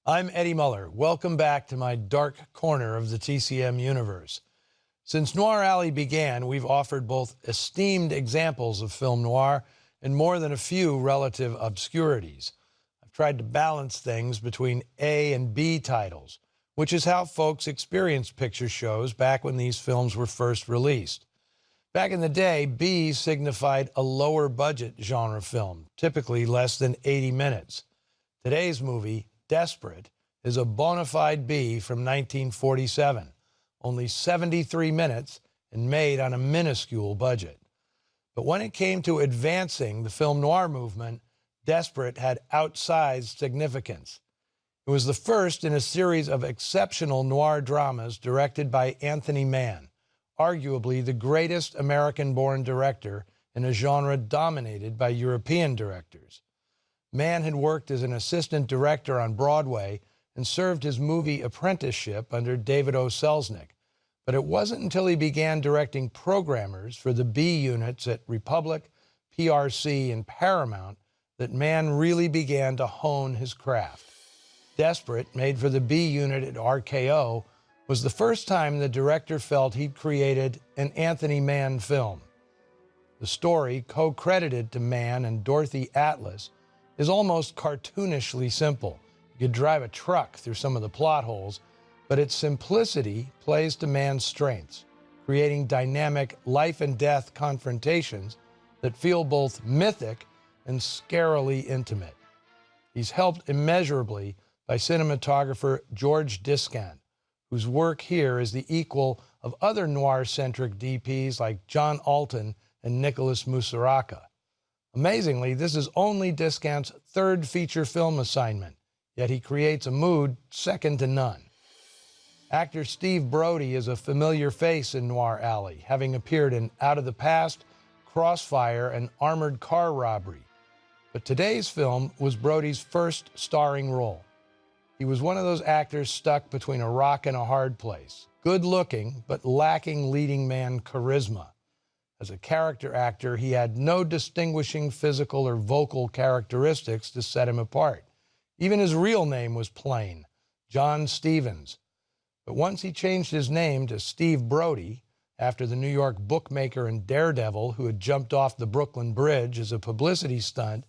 I'm Eddie Muller. Welcome back to my dark corner of the TCM universe. Since Noir Alley began, we've offered both esteemed examples of film noir and more than a few relative obscurities. I've tried to balance things between A and B titles, which is how folks experienced picture shows back when these films were first released. Back in the day, B signified a lower budget genre film, typically less than 80 minutes. Today's movie, Desperate, is a bona fide B from 1947, only 73 minutes and made on a minuscule budget. But when it came to advancing the film noir movement, Desperate had outsized significance. It was the first in a series of exceptional noir dramas directed by Anthony Mann, arguably the greatest American-born director in a genre dominated by European directors. Mann had worked as an assistant director on Broadway and served his movie apprenticeship under David O. Selznick. But it wasn't until he began directing programmers for the B units at Republic, PRC, and Paramount that Mann really began to hone his craft. Desperate, made for the B unit at RKO, was the first time the director felt he'd created an Anthony Mann film. The story, co-credited to Mann and Dorothy Atlas, is almost cartoonishly simple. You could drive a truck through some of the plot holes, but its simplicity plays to Mann's strengths, creating dynamic life-and-death confrontations that feel both mythic and scarily intimate. He's helped immeasurably by cinematographer George Discant, whose work here is the equal of other noir-centric DPs like John Alton and Nicholas Musaraka. Amazingly, this is only Discant's third feature film assignment, yet he creates a mood second to none. Actor Steve Brody is a familiar face in Noir Alley, having appeared in Out of the Past, Crossfire, and Armored Car Robbery. But today's film was Brody's first starring role. He was one of those actors stuck between a rock and a hard place, good-looking but lacking leading man charisma. As a character actor, he had no distinguishing physical or vocal characteristics to set him apart. Even his real name was plain, John Stevens. But once he changed his name to Steve Brody, after the New York bookmaker and daredevil who had jumped off the Brooklyn Bridge as a publicity stunt,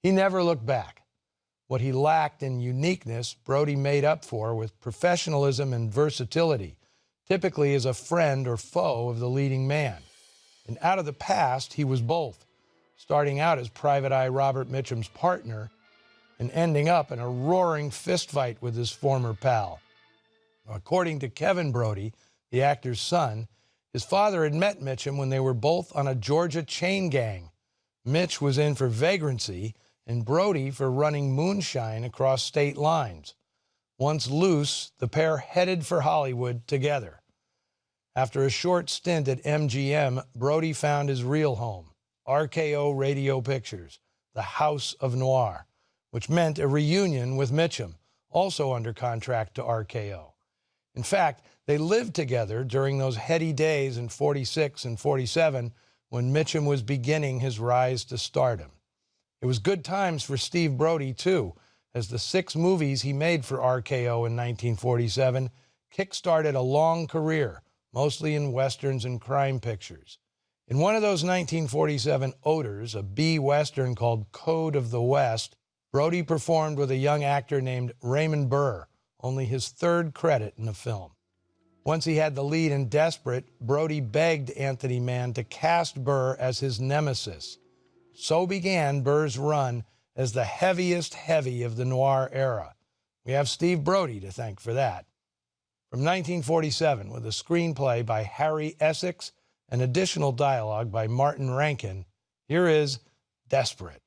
he never looked back. What he lacked in uniqueness, Brody made up for with professionalism and versatility, typically as a friend or foe of the leading man. And Out of the Past, he was both, starting out as Private Eye Robert Mitchum's partner and ending up in a roaring fistfight with his former pal. According to Kevin Brody, the actor's son, his father had met Mitchum when they were both on a Georgia chain gang. Mitch was in for vagrancy and Brody for running moonshine across state lines. Once loose, the pair headed for Hollywood together. After a short stint at MGM, Brody found his real home, RKO Radio Pictures, the House of Noir, which meant a reunion with Mitchum, also under contract to RKO. In fact, they lived together during those heady days in '46 and '47 when Mitchum was beginning his rise to stardom. It was good times for Steve Brody, too, as the 6 movies he made for RKO in 1947 kick-started a long career, mostly in westerns and crime pictures. In one of those 1947 odors, a B-western called Code of the West, Brody performed with a young actor named Raymond Burr, only his third credit in the film. Once he had the lead in Desperate, Brody begged Anthony Mann to cast Burr as his nemesis. So began Burr's run as the heaviest heavy of the noir era. We have Steve Brody to thank for that. From 1947, with a screenplay by Harry Essex and additional dialogue by Martin Rankin, here is Desperate.